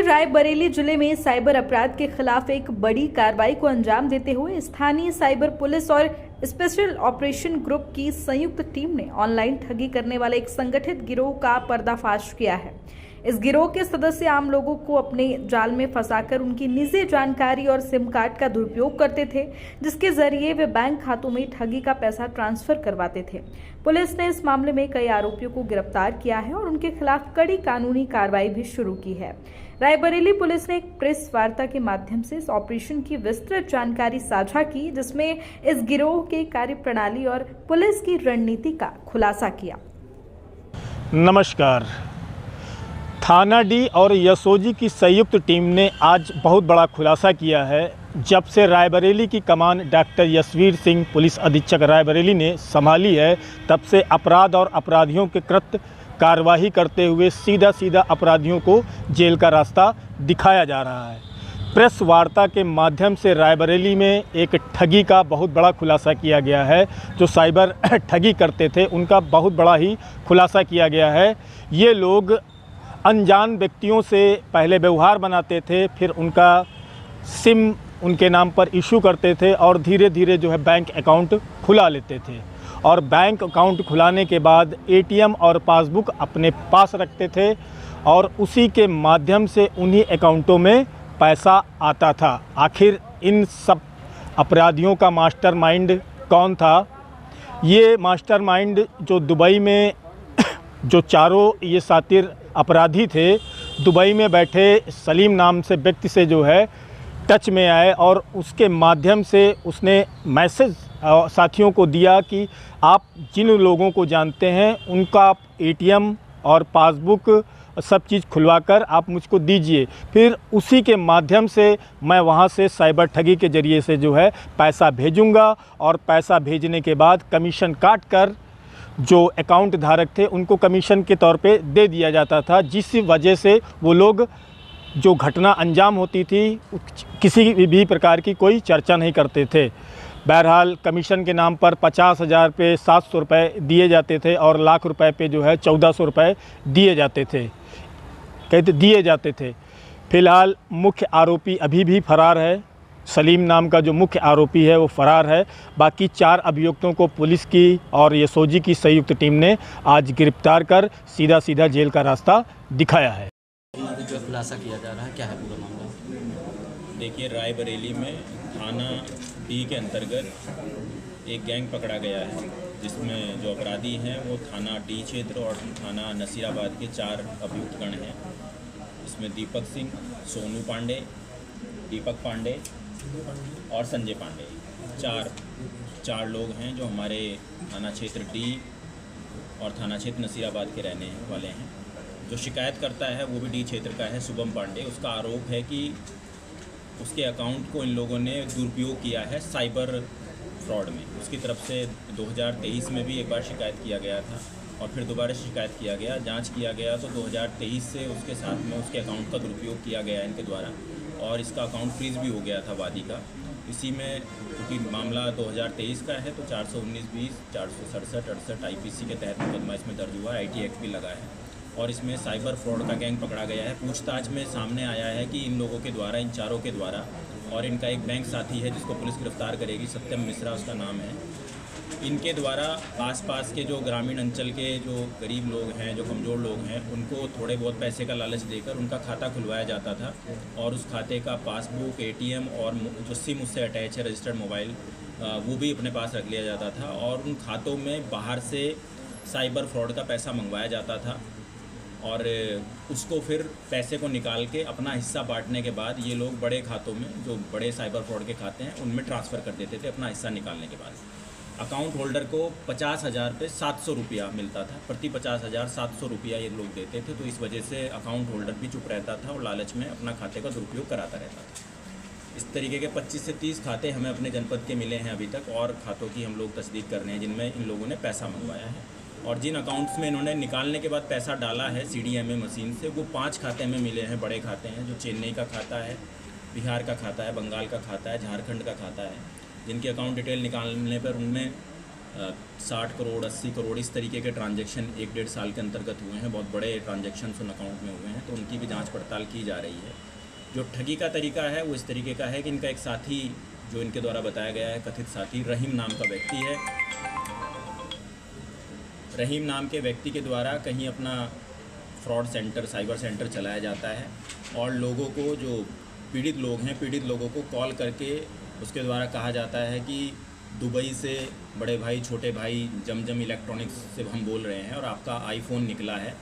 रायबरेली जिले में साइबर अपराध के खिलाफ एक बड़ी कार्रवाई को अंजाम देते हुए स्थानीय साइबर पुलिस और स्पेशल ऑपरेशन ग्रुप की संयुक्त टीम ने ऑनलाइन ठगी करने वाले एक संगठित गिरोह का पर्दाफाश किया है। इस गिरोह के सदस्य आम लोगों को अपने जाल में फंसाकर उनकी निजी जानकारी और सिम कार्ड का दुरुपयोग करते थे, जिसके जरिए वे बैंक खातों में ठगी का पैसा ट्रांसफर करवाते थे। पुलिस ने इस मामले में कई आरोपियों को गिरफ्तार किया है और उनके खिलाफ कड़ी कानूनी कार्रवाई भी शुरू की है। रायबरेली पुलिस ने एक प्रेस वार्ता के माध्यम से इस ऑपरेशन की विस्तृत जानकारी साझा की, जिसमें इस गिरोह के कार्यप्रणाली और पुलिस की रणनीति का खुलासा किया। नमस्कार। थाना डी और यशोजी की संयुक्त टीम ने आज बहुत बड़ा खुलासा किया है। जब से रायबरेली की कमान डॉक्टर यशवीर सिंह पुलिस अधीक्षक रायबरेली ने संभाली है, तब से अपराध और अपराधियों के कृत्य कार्रवाई करते हुए सीधा अपराधियों को जेल का रास्ता दिखाया जा रहा है। प्रेस वार्ता के माध्यम से रायबरेली में एक ठगी का बहुत बड़ा खुलासा किया गया है। जो साइबर ठगी करते थे उनका बहुत बड़ा ही खुलासा किया गया है। ये लोग अनजान व्यक्तियों से पहले व्यवहार बनाते थे, फिर उनका सिम उनके नाम पर इशू करते थे और धीरे धीरे जो है बैंक अकाउंट खुला लेते थे। और बैंक अकाउंट खुलाने के बाद एटीएम और पासबुक अपने पास रखते थे और उसी के माध्यम से उन्हीं अकाउंटों में पैसा आता था। आखिर इन सब अपराधियों का मास्टरमाइंड कौन था? ये मास्टरमाइंड जो दुबई में जो चारों ये सातिर अपराधी थे, दुबई में बैठे सलीम नाम से व्यक्ति से जो है टच में आए और उसके माध्यम से उसने मैसेज साथियों को दिया कि आप जिन लोगों को जानते हैं उनका एटीएम और पासबुक सब चीज़ खुलवाकर आप मुझको दीजिए, फिर उसी के माध्यम से मैं वहां से साइबर ठगी के ज़रिए से जो है पैसा भेजूंगा और पैसा भेजने के बाद कमीशन काट कर जो अकाउंट धारक थे उनको कमीशन के तौर पे दे दिया जाता था, जिस वजह से वो लोग जो घटना अंजाम होती थी किसी भी प्रकार की कोई चर्चा नहीं करते थे। बहरहाल कमीशन के नाम पर 50,000 पे 700 रुपये दिए जाते थे और लाख रुपए पे जो है 1400 रुपये दिए जाते थे। फ़िलहाल मुख्य आरोपी अभी भी फरार है। सलीम नाम का जो मुख्य आरोपी है वो फरार है। बाकी 4 अभियुक्तों को पुलिस की और यशोजी की संयुक्त टीम ने आज गिरफ्तार कर सीधा जेल का रास्ता दिखाया है। जो खुलासा किया जा रहा है, क्या है पूरा मामला? देखिए, रायबरेली में थाना डी के अंतर्गत एक गैंग पकड़ा गया है, जिसमें जो अपराधी हैं वो थाना डी क्षेत्र और थाना नसीराबाद के 4 अभियुक्तगण हैं। इसमें दीपक सिंह, सोनू पांडे, दीपक पांडे और संजय पांडे, चार लोग हैं जो हमारे थाना क्षेत्र डी और थाना क्षेत्र नसीराबाद के रहने वाले हैं। जो शिकायत करता है वो भी डी क्षेत्र का है, शुभम पांडे। उसका आरोप है कि उसके अकाउंट को इन लोगों ने दुरुपयोग किया है साइबर फ्रॉड में। उसकी तरफ से 2023 में भी एक बार शिकायत किया गया था और फिर दोबारा शिकायत किया गया, जांच किया गया तो 2023 से उसके साथ में उसके अकाउंट का दुरुपयोग किया गया इनके द्वारा और इसका अकाउंट फ्रीज भी हो गया था वादी का। इसी में क्योंकि मामला 2023 का है तो 419-20, 467-68 IPC के तहत मुकदमा इसमें दर्ज हुआ है। IT एक्ट भी लगा है और इसमें साइबर फ्रॉड का गैंग पकड़ा गया है। पूछताछ में सामने आया है कि इन लोगों के द्वारा, इन चारों के द्वारा, और इनका एक बैंक साथी है जिसको पुलिस गिरफ्तार करेगी, सत्यम मिश्रा उसका नाम है, इनके द्वारा आसपास के जो ग्रामीण अंचल के जो गरीब लोग हैं, जो कमज़ोर लोग हैं, उनको थोड़े बहुत पैसे का लालच देकर उनका खाता खुलवाया जाता था और उस खाते का पासबुक, एटीएम और जो सिम उससे अटैच है रजिस्टर्ड मोबाइल, वो भी अपने पास रख लिया जाता था और उन खातों में बाहर से साइबर फ्रॉड का पैसा मंगवाया जाता था और उसको फिर पैसे को निकाल के अपना हिस्सा बांटने के बाद ये लोग बड़े खातों में, जो बड़े साइबर फ्रॉड के खाते हैं, उनमें ट्रांसफ़र कर देते थे अपना हिस्सा निकालने के बाद। अकाउंट होल्डर को 50,000 पे 700 रुपया मिलता था, प्रति 50,000 700 रुपया ये लोग देते थे। तो इस वजह से अकाउंट होल्डर भी चुप रहता था और लालच में अपना खाते का दुरुपयोग कराता रहता था। इस तरीके के 25 से 30 खाते हमें अपने जनपद के मिले हैं अभी तक और खातों की हम लोग तस्दीक कर रहे हैं जिनमें इन लोगों ने पैसा मंगवाया है। और जिन अकाउंट्स में इन्होंने निकालने के बाद पैसा डाला है CDMA मशीन से, वो 5 खाते में मिले हैं, बड़े खाते हैं, जो चेन्नई का खाता है, बिहार का खाता है, बंगाल का खाता है, झारखंड का खाता है, जिनकी अकाउंट डिटेल निकालने पर उनमें 60 करोड़ 80 करोड़ इस तरीके के ट्रांजैक्शन 1-1.5 साल के अंतर्गत हुए हैं। बहुत बड़े ट्रांजैक्शन उन अकाउंट में हुए हैं, तो उनकी भी जांच पड़ताल की जा रही है। जो ठगी का तरीका है वो इस तरीके का है कि इनका एक साथी, जो इनके द्वारा बताया गया है कथित साथी, रहीम नाम का व्यक्ति है। रहीम नाम के व्यक्ति के द्वारा कहीं अपना फ्रॉड सेंटर, साइबर सेंटर चलाया जाता है और लोगों को, जो पीड़ित लोग हैं, पीड़ित लोगों को कॉल करके उसके द्वारा कहा जाता है कि दुबई से बड़े भाई, छोटे भाई, जमजम इलेक्ट्रॉनिक्स से हम बोल रहे हैं और आपका आईफोन निकला है,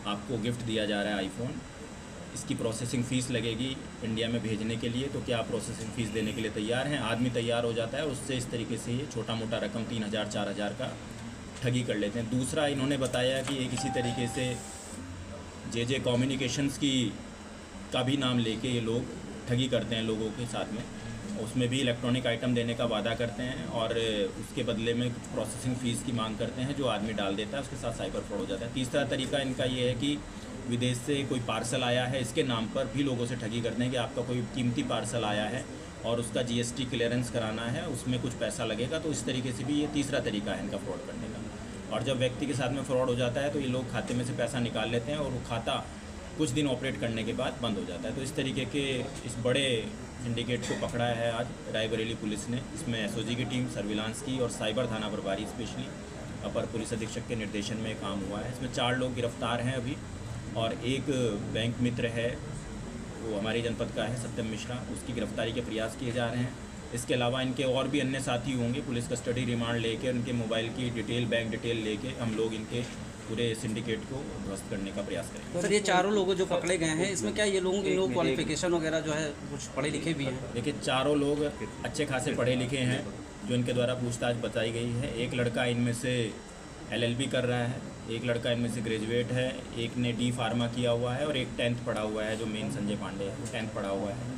आपको गिफ्ट दिया जा रहा है आईफोन, इसकी प्रोसेसिंग फ़ीस लगेगी इंडिया में भेजने के लिए, तो क्या आप प्रोसेसिंग फ़ीस देने के लिए तैयार हैं? आदमी तैयार हो जाता है, उससे इस तरीके से ये छोटा मोटा रकम 3000 4000 का ठगी कर लेते हैं। दूसरा, इन्होंने बताया कि एक इसी तरीके से जे कम्युनिकेशंस का भी नाम लेके ये लोग ठगी करते हैं लोगों के साथ में, उसमें भी इलेक्ट्रॉनिक आइटम देने का वादा करते हैं और उसके बदले में प्रोसेसिंग फ़ीस की मांग करते हैं, जो आदमी डाल देता है, उसके साथ साइबर फ्रॉड हो जाता है। तीसरा तरीका इनका ये है कि विदेश से कोई पार्सल आया है, इसके नाम पर भी लोगों से ठगी करते हैं कि आपका कोई कीमती पार्सल आया है और उसका GST क्लियरेंस कराना है, उसमें कुछ पैसा लगेगा, तो इस तरीके से भी ये तीसरा तरीका है इनका फ्रॉड करने का। और जब व्यक्ति के साथ में फ्रॉड हो जाता है तो ये लोग खाते में से पैसा निकाल लेते हैं और वो खाता कुछ दिन ऑपरेट करने के बाद बंद हो जाता है। तो इस तरीके के इस बड़े सिंडिकेट को पकड़ा है आज रायबरेली पुलिस ने। इसमें SOG की टीम, सर्विलांस की और साइबर थाना प्रभारी स्पेशली अपर पुलिस अधीक्षक के निर्देशन में काम हुआ है। इसमें 4 लोग गिरफ्तार हैं अभी और एक बैंक मित्र है, वो हमारे जनपद का है, सत्यम मिश्रा, उसकी गिरफ्तारी के प्रयास किए जा रहे हैं। इसके अलावा इनके और भी अन्य साथी होंगे। पुलिस कस्टडी रिमांड लेके, उनके मोबाइल की डिटेल, बैंक डिटेल लेके हम लोग इनके पूरे सिंडिकेट को ध्वस्त करने का प्रयास करेंगे। सर, ये चारों लोग जो पकड़े गए हैं, इसमें क्या ये लोगों के क्वालिफिकेशन वगैरह जो है कुछ पढ़े लिखे भी हैं? देखिए, चारों लोग अच्छे खासे पढ़े लिखे हैं जो इनके द्वारा पूछताछ बताई गई है। एक लड़का इनमें से LLB कर रहा है, एक लड़का इनमें से ग्रेजुएट है, एक ने D फार्मा किया हुआ है और एक 10th पढ़ा हुआ है, जो मेन संजय पांडे है, वो 10th पढ़ा हुआ है।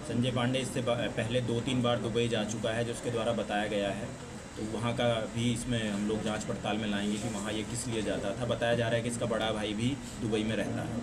संजय पांडे इससे पहले 2-3 बार दुबई जा चुका है, जो उसके द्वारा बताया गया है, तो वहाँ का भी इसमें हम लोग जांच पड़ताल में लाएंगे कि वहाँ ये किस लिए जाता था। बताया जा रहा है कि इसका बड़ा भाई भी दुबई में रहता है।